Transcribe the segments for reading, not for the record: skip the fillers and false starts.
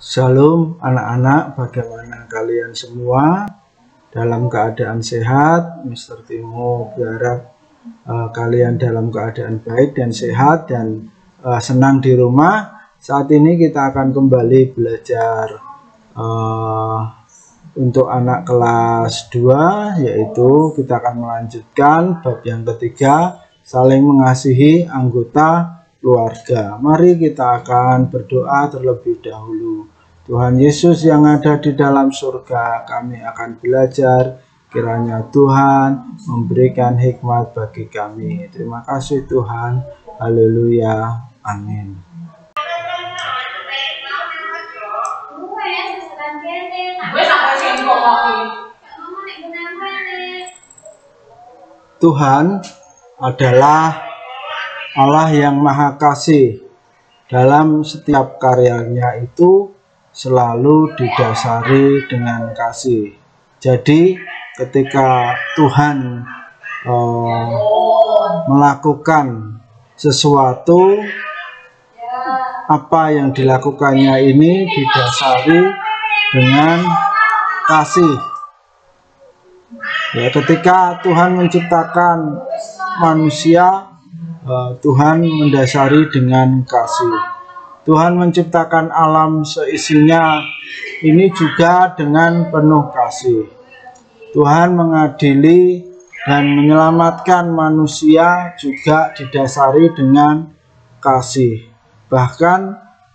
Shalom anak-anak, bagaimana kalian semua? Dalam keadaan sehat? Mr. Timo berharap kalian dalam keadaan baik dan sehat dan senang di rumah. Saat ini kita akan kembali belajar untuk anak kelas 2, yaitu kita akan melanjutkan bab yang ketiga, saling mengasihi anggota keluarga. Mari kita akan berdoa terlebih dahulu. Tuhan Yesus yang ada di dalam surga, kami akan belajar, kiranya Tuhan memberikan hikmat bagi kami. Terima kasih Tuhan. Haleluya. Amin. Tuhan adalah Allah yang Maha Kasih. Dalam setiap karyanya itu selalu didasari dengan kasih. Jadi ketika Tuhan melakukan sesuatu, apa yang dilakukannya ini didasari dengan kasih. Ya, ketika Tuhan menciptakan manusia, Tuhan mendasari dengan kasih. Tuhan menciptakan alam seisinya ini juga dengan penuh kasih. Tuhan mengadili dan menyelamatkan manusia juga didasari dengan kasih. Bahkan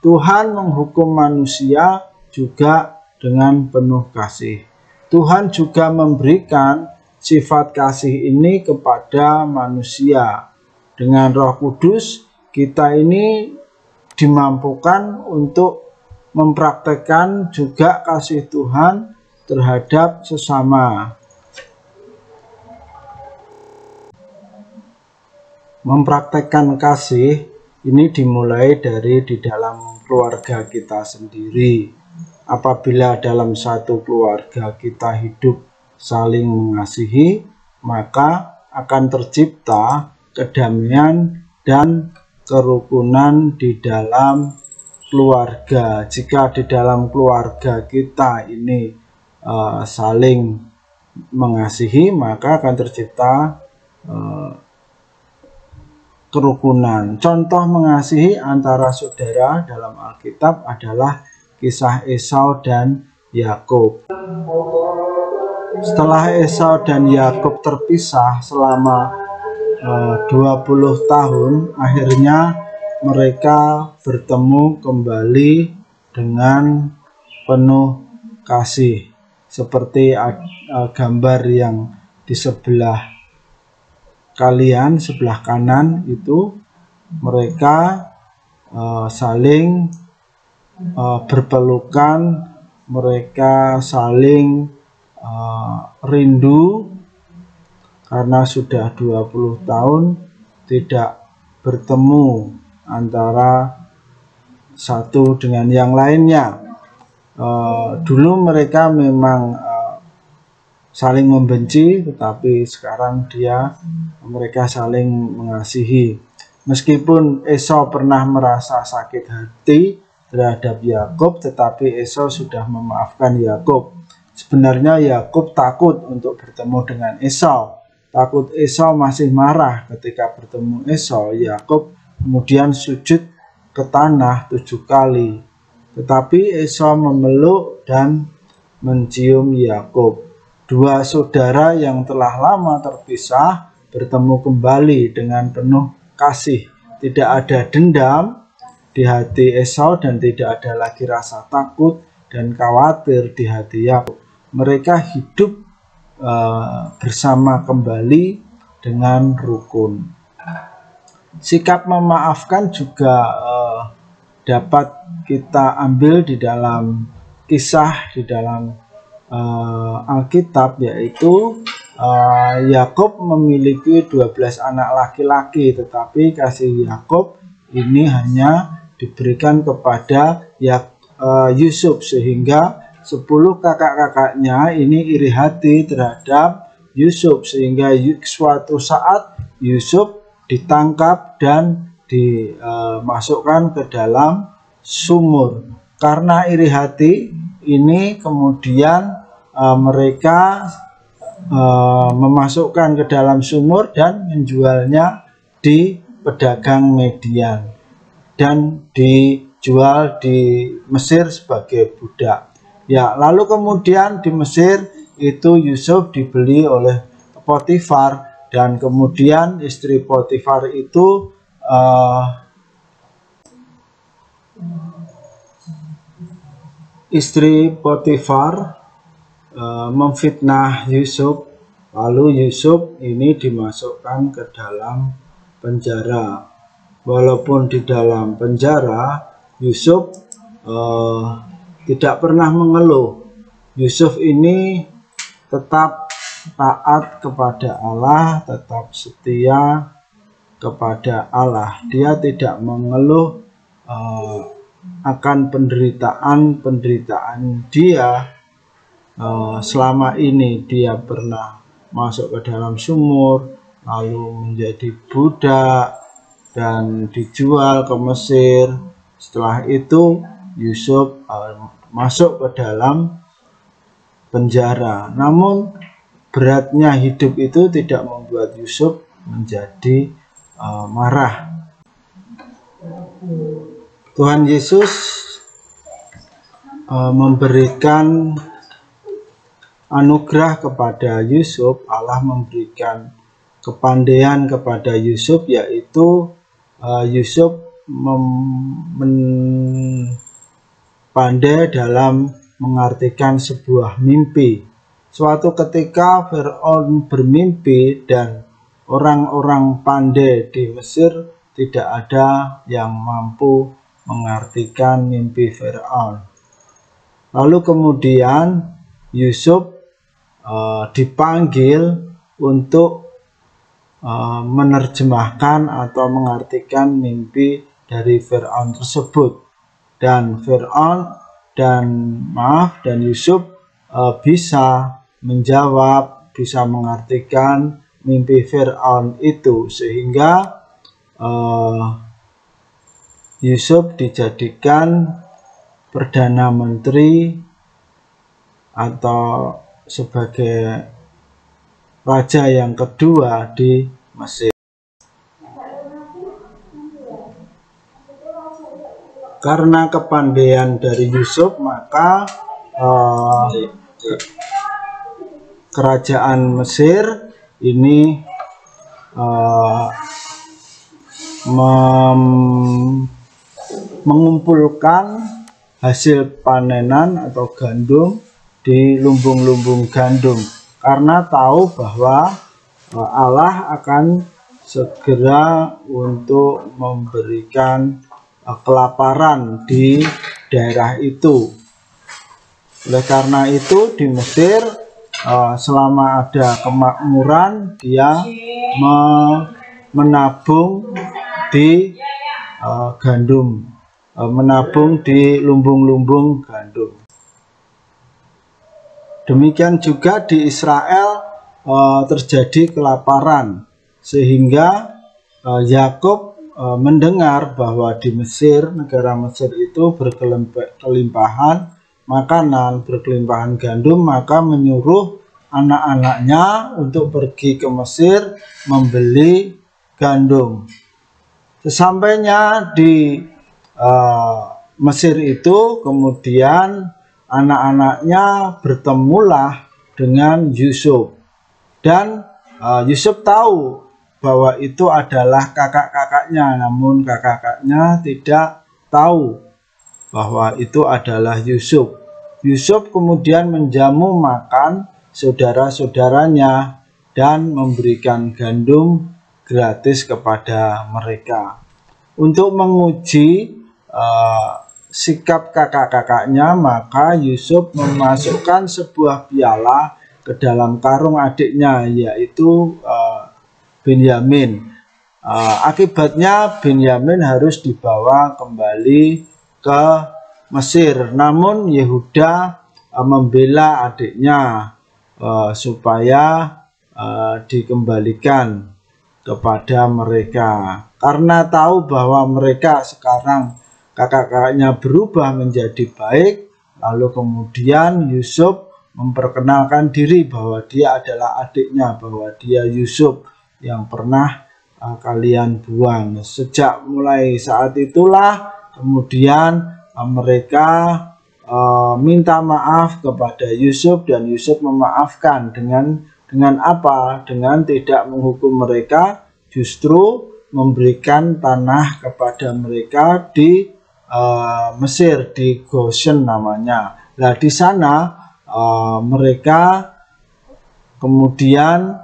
Tuhan menghukum manusia juga dengan penuh kasih. Tuhan juga memberikan sifat kasih ini kepada manusia. Dengan Roh Kudus, kita ini dimampukan untuk mempraktekkan juga kasih Tuhan terhadap sesama. Mempraktekkan kasih ini dimulai dari di dalam keluarga kita sendiri. Apabila dalam satu keluarga kita hidup saling mengasihi, maka akan tercipta kedamaian dan kerukunan di dalam keluarga. Jika di dalam keluarga kita ini saling mengasihi, maka akan tercipta kerukunan. Contoh mengasihi antara saudara dalam Alkitab adalah kisah Esau dan Yakub. Setelah Esau dan Yakub terpisah selama 20 tahun, akhirnya mereka bertemu kembali dengan penuh kasih. Seperti gambar yang di sebelah kalian, sebelah kanan itu, mereka saling berpelukan, mereka saling rindu karena sudah 20 tahun tidak bertemu antara satu dengan yang lainnya. Dulu mereka memang saling membenci, tetapi sekarang mereka saling mengasihi. Meskipun Esau pernah merasa sakit hati terhadap Yakub, tetapi Esau sudah memaafkan Yakub. Sebenarnya Yakub takut untuk bertemu dengan Esau. Takut Esau masih marah. Ketika bertemu Esau, Yakub kemudian sujud ke tanah 7 kali. Tetapi Esau memeluk dan mencium Yakub. Dua saudara yang telah lama terpisah bertemu kembali dengan penuh kasih. Tidak ada dendam di hati Esau dan tidak ada lagi rasa takut dan khawatir di hati Yakub. Mereka hidup bersama kembali dengan rukun. Sikap memaafkan juga dapat kita ambil di dalam kisah di dalam Alkitab, yaitu Yakub memiliki 12 anak laki-laki, tetapi kasih Yakub ini hanya diberikan kepada Yusuf, sehingga 10 kakak-kakaknya ini iri hati terhadap Yusuf, sehingga suatu saat Yusuf ditangkap dan dimasukkan ke dalam sumur. karena iri hati ini kemudian mereka memasukkan ke dalam sumur dan menjualnya di pedagang median dan dijual di Mesir sebagai budak. Ya, lalu kemudian di Mesir itu Yusuf dibeli oleh Potifar, dan kemudian istri Potifar itu memfitnah Yusuf, lalu Yusuf ini dimasukkan ke dalam penjara. Walaupun di dalam penjara, Yusuf tidak pernah mengeluh. Yusuf ini tetap taat kepada Allah, tetap setia kepada Allah. Dia tidak mengeluh akan penderitaan dia. Selama ini dia pernah masuk ke dalam sumur, lalu menjadi budak dan dijual ke Mesir. Setelah itu Yusuf masuk ke dalam penjara. Namun beratnya hidup itu tidak membuat Yusuf menjadi marah. Tuhan Yesus memberikan anugerah kepada Yusuf. Allah memberikan kepandaian kepada Yusuf, yaitu Yusuf pandai dalam mengartikan sebuah mimpi. Suatu ketika Fir'aun bermimpi dan orang-orang pandai di Mesir tidak ada yang mampu mengartikan mimpi Fir'aun. Lalu kemudian Yusuf dipanggil untuk menerjemahkan atau mengartikan mimpi dari Fir'aun tersebut, dan Yusuf bisa menjawab, bisa mengartikan mimpi Fir'aun itu, sehingga Yusuf dijadikan Perdana Menteri atau sebagai raja yang kedua di Mesir. Karena kepandaian dari Yusuf, maka kerajaan Mesir ini mengumpulkan hasil panenan atau gandum di lumbung-lumbung gandum, karena tahu bahwa Allah akan segera untuk memberikan kelaparan di daerah itu. Oleh karena itu di Mesir selama ada kemakmuran, dia menabung di gandum, menabung di lumbung-lumbung gandum. Demikian juga di Israel terjadi kelaparan, sehingga Yakub mendengar bahwa di Mesir, negara Mesir itu berkelimpahan makanan, berkelimpahan gandum, maka menyuruh anak-anaknya untuk pergi ke Mesir membeli gandum. Sesampainya di Mesir itu, kemudian anak-anaknya bertemulah dengan Yusuf, dan Yusuf tahu bahwa itu adalah kakak-kakaknya, namun kakak-kakaknya tidak tahu bahwa itu adalah Yusuf. Yusuf kemudian menjamu makan saudara-saudaranya dan memberikan gandum gratis kepada mereka. Untuk menguji sikap kakak-kakaknya, maka Yusuf memasukkan sebuah piala ke dalam karung adiknya, yaitu Benyamin. Akibatnya Benyamin harus dibawa kembali ke Mesir, namun Yehuda membela adiknya supaya dikembalikan kepada mereka, karena tahu bahwa mereka sekarang kakak-kakaknya berubah menjadi baik. Lalu kemudian Yusuf memperkenalkan diri bahwa dia adalah adiknya, bahwa dia Yusuf yang pernah kalian buang. Sejak mulai saat itulah kemudian mereka minta maaf kepada Yusuf, dan Yusuf memaafkan dengan apa? Dengan tidak menghukum mereka, justru memberikan tanah kepada mereka di Mesir, di Goshen namanya. Nah, di sana mereka kemudian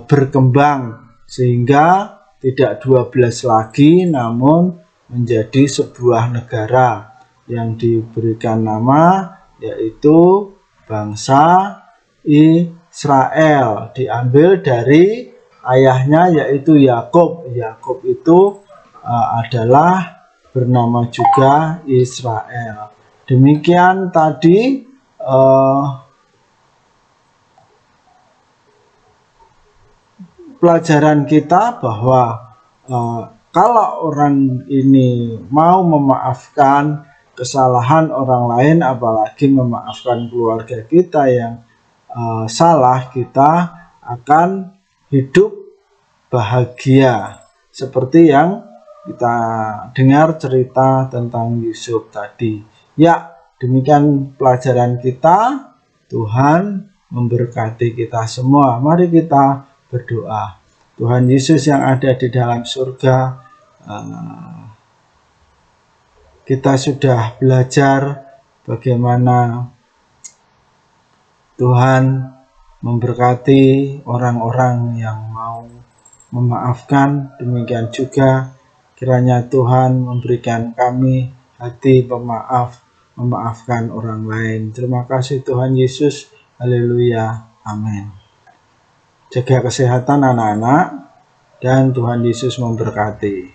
berkembang sehingga tidak 12 lagi, namun menjadi sebuah negara yang diberikan nama yaitu bangsa Israel, diambil dari ayahnya yaitu Yakub. Yakub itu adalah bernama juga Israel. Demikian tadi pelajaran kita bahwa kalau orang ini mau memaafkan kesalahan orang lain, apalagi memaafkan keluarga kita yang salah, kita akan hidup bahagia seperti yang kita dengar cerita tentang Yusuf tadi. Ya, demikian pelajaran kita. Tuhan memberkati kita semua. Mari kita berdoa. Tuhan Yesus yang ada di dalam surga, kita sudah belajar bagaimana Tuhan memberkati orang-orang yang mau memaafkan. Demikian juga kiranya Tuhan memberikan kami hati pemaaf, memaafkan orang lain. Terima kasih Tuhan Yesus. Haleluya. Amin. Jaga kesehatan anak-anak, dan Tuhan Yesus memberkati.